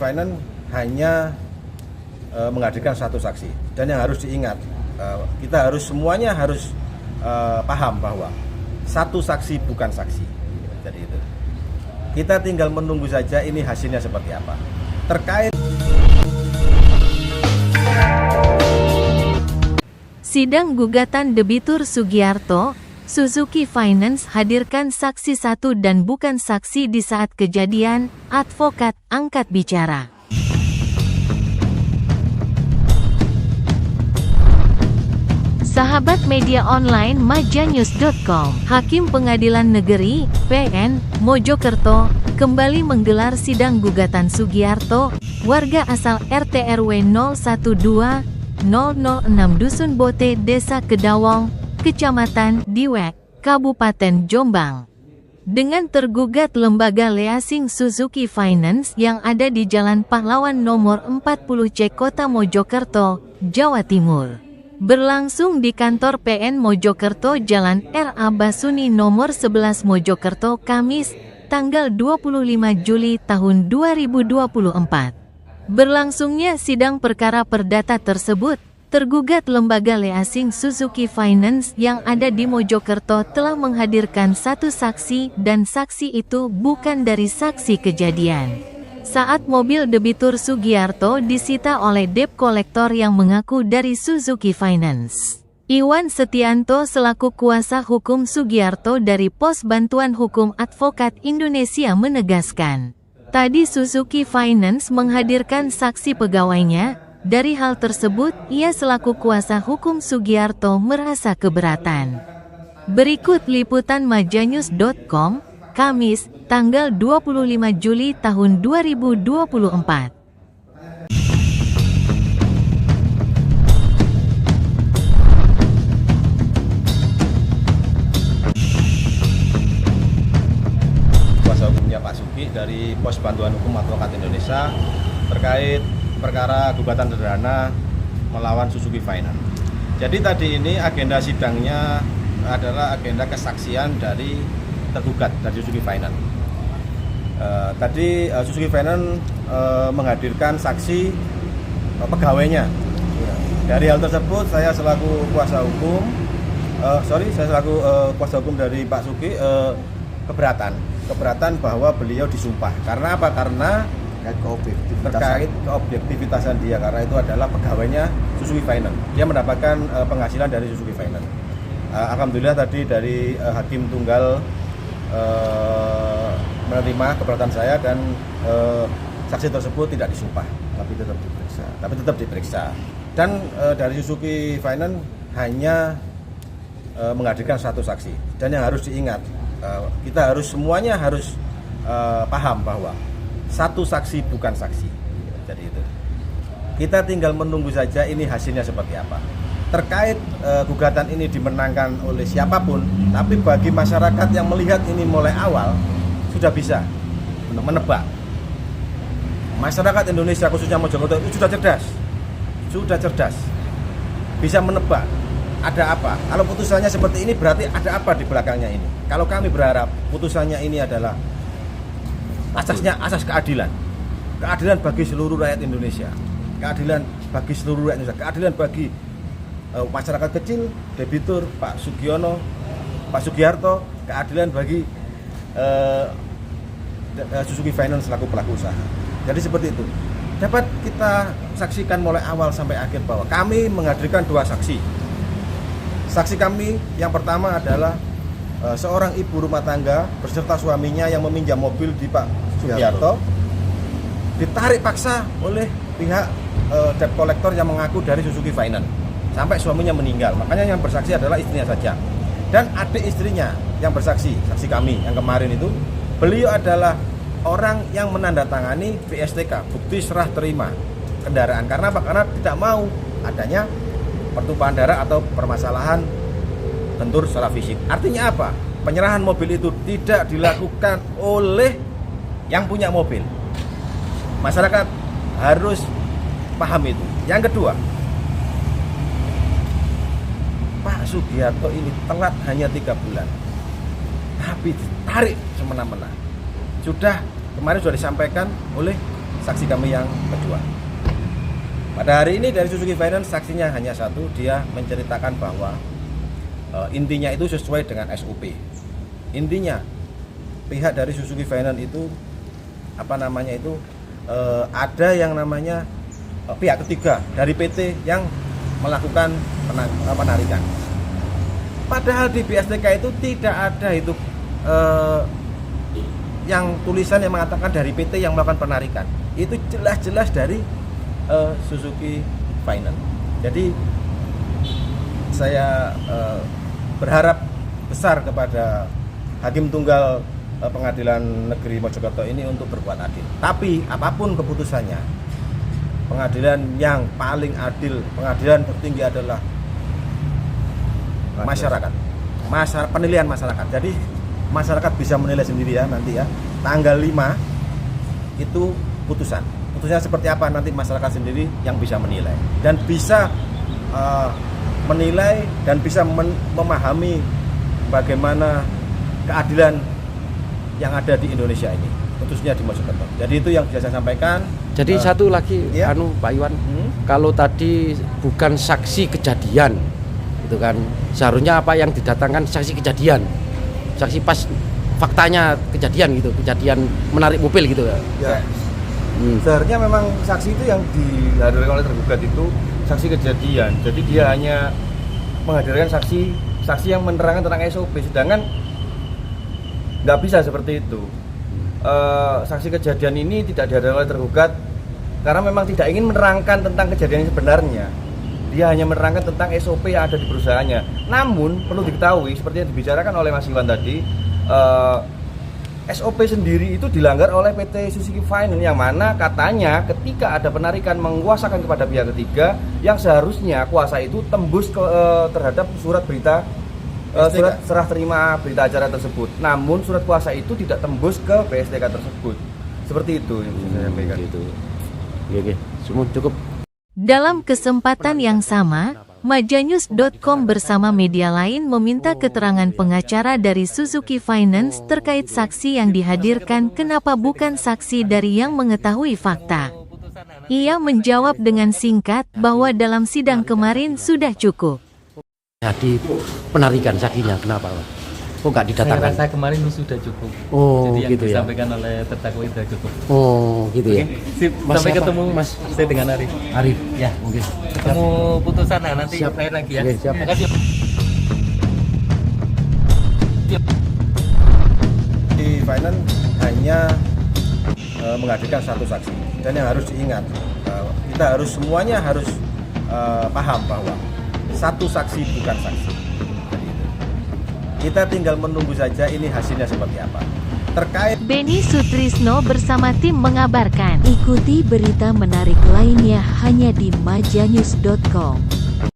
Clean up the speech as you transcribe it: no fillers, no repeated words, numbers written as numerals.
Finance hanya menghadirkan satu saksi, dan yang harus diingat, kita semuanya harus paham bahwa satu saksi bukan saksi. Jadi itu kita tinggal menunggu saja ini hasilnya seperti apa. Terkait sidang gugatan debitur Sugiarto, Suzuki Finance hadirkan saksi satu dan bukan saksi di saat kejadian, advokat angkat bicara. Sahabat media online majanews.com, Hakim Pengadilan Negeri, PN, Mojokerto, kembali menggelar sidang gugatan Sugiarto, warga asal RT RW 012-006 Dusun Bote, Desa Kedawong, Kecamatan Diwek, Kabupaten Jombang. Dengan tergugat lembaga leasing Suzuki Finance yang ada di Jalan Pahlawan nomor 40C Kota Mojokerto, Jawa Timur. Berlangsung di kantor PN Mojokerto Jalan R.A. Basuni nomor 11 Mojokerto, Kamis, tanggal 25 Juli tahun 2024. Berlangsungnya sidang perkara perdata tersebut, tergugat lembaga leasing Suzuki Finance yang ada di Mojokerto telah menghadirkan satu saksi dan saksi itu bukan dari saksi kejadian. Saat mobil debitur Sugiarto disita oleh debt collector yang mengaku dari Suzuki Finance. Iwan Setianto selaku kuasa hukum Sugiarto dari Pos Bantuan Hukum Advokat Indonesia menegaskan, tadi Suzuki Finance menghadirkan saksi pegawainya. Dari hal tersebut, ia selaku kuasa hukum Sugiarto merasa keberatan. Berikut liputan majanews.com, Kamis, tanggal 25 Juli tahun 2024. kuasa hukumnya Pak Sugi dari Pos Bantuan Hukum Advokat Indonesia terkait perkara gugatan sederhana melawan Suzuki Finance. Jadi tadi ini agenda sidangnya adalah agenda kesaksian dari tergugat dari Suzuki Finance. Tadi Suzuki Finance menghadirkan saksi pegawainya. Dari hal tersebut saya selaku kuasa hukum, kuasa hukum dari Pak Sugi keberatan bahwa beliau disumpah. Karena apa? Karena terkait keobjektivitasan dia, karena itu adalah pegawainya Suzuki Finance. Dia mendapatkan penghasilan dari Suzuki Finance. Alhamdulillah tadi dari Hakim Tunggal menerima keberatan saya dan saksi tersebut tidak disumpah, tapi tetap diperiksa. Dan dari Suzuki Finance hanya menghadirkan satu saksi. Dan yang harus diingat, kita semuanya harus paham bahwa satu saksi bukan saksi. Jadi itu kita tinggal menunggu saja ini hasilnya seperti apa. Terkait gugatan ini dimenangkan oleh siapapun, tapi bagi masyarakat yang melihat ini mulai awal sudah bisa menebak. Masyarakat Indonesia khususnya Mojokerto itu sudah cerdas, bisa menebak ada apa. Kalau putusannya seperti ini berarti ada apa di belakangnya ini. Kalau kami berharap putusannya ini adalah asas keadilan bagi seluruh rakyat Indonesia, keadilan bagi masyarakat kecil, debitur Pak Sugiarto, keadilan bagi Suzuki Finance selaku pelaku usaha. Jadi seperti itu. Dapat kita saksikan mulai awal sampai akhir bahwa kami menghadirkan dua saksi. Saksi kami yang pertama adalah seorang ibu rumah tangga beserta suaminya yang meminjam mobil di Pak Sugiarto, ditarik paksa oleh pihak debt collector yang mengaku dari Suzuki Finance. Sampai suaminya meninggal, makanya yang bersaksi adalah istrinya saja. Dan adik istrinya yang bersaksi, saksi kami yang kemarin itu, beliau adalah orang yang menandatangani BSTK, bukti serah terima kendaraan. Karena apa? Karena tidak mau adanya pertumpahan darah atau permasalahan bentur secara fisik. Artinya apa? Penyerahan mobil itu tidak dilakukan oleh yang punya mobil. Masyarakat harus paham itu. Yang kedua, Pak Sugiarto ini telat hanya 3 bulan, tapi ditarik semena-mena. Kemarin sudah disampaikan oleh saksi kami yang kedua. Pada hari ini dari Suzuki Finance saksinya hanya satu, dia menceritakan bahwa intinya itu sesuai dengan SOP. Intinya pihak dari Suzuki Finance itu ada yang namanya pihak ketiga dari PT yang melakukan penarikan. Padahal di BSTK itu tidak ada itu yang tulisan yang mengatakan dari PT yang melakukan penarikan. Itu jelas-jelas dari Suzuki Finance. Jadi saya berharap besar kepada Hakim Tunggal Pengadilan Negeri Mojokerto ini untuk berbuat adil. Tapi apapun keputusannya, pengadilan yang paling adil, pengadilan tertinggi adalah masyarakat. Penilaian masyarakat. Jadi masyarakat bisa menilai sendiri ya nanti ya. Tanggal 5 itu putusan. Putusannya seperti apa nanti masyarakat sendiri yang bisa menilai dan bisa menilai dan bisa memahami bagaimana keadilan yang ada di Indonesia ini, khususnya di Mojokerto. Jadi itu yang bisa saya sampaikan. Jadi satu lagi, ya? Pak Iwan, kalau tadi bukan saksi kejadian, itu kan seharusnya apa yang didatangkan saksi kejadian, saksi pas faktanya kejadian gitu, kejadian menarik mobil gitu ya. Seharusnya memang saksi itu yang dihadirkan oleh tergugat itu saksi kejadian. Jadi dia hanya menghadirkan saksi yang menerangkan tentang SOP, sedangkan nggak bisa seperti itu. Saksi kejadian ini tidak dihadirkan oleh tergugat karena memang tidak ingin menerangkan tentang kejadian yang sebenarnya. Dia hanya menerangkan tentang SOP yang ada di perusahaannya. Namun perlu diketahui seperti yang dibicarakan oleh Mas Iwan tadi, SOP sendiri itu dilanggar oleh PT Suzuki Finance, yang mana katanya ketika ada penarikan menguasakan kepada pihak ketiga, yang seharusnya kuasa itu tembus terhadap surat berita surat serah terima berita acara tersebut. Namun surat kuasa itu tidak tembus ke BSTK tersebut. Seperti itu yang bisa saya sampaikan. Gitu. Oke, semua cukup. Dalam kesempatan yang sama, Majanyus.com bersama media lain meminta keterangan pengacara dari Suzuki Finance terkait saksi yang dihadirkan kenapa bukan saksi dari yang mengetahui fakta. Ia menjawab dengan singkat bahwa dalam sidang kemarin sudah cukup. Jadi penarikan saksinya kenapa, Pak? Kok nggak didatangkan? Saya rasa kemarin sudah cukup. Oh, jadi yang gitu ya. disampaikan oleh terdakwa sudah cukup. Oh, gitu ya. Sip, Mas sampai siapa? ketemu Mas. saya dengan Arif. Arif, ya, mungkin. Ketemu putusan nanti Siap. saya lagi ya. Oke, siap. Terima kasih. Di Finance hanya menghadirkan satu saksi, dan yang harus diingat kita semuanya harus paham bahwa satu saksi bukan saksi. Jadi itu. Kita tinggal menunggu saja ini hasilnya seperti apa. Terkait Beni Sutrisno bersama tim mengabarkan. Ikuti berita menarik lainnya hanya di majanyus.com.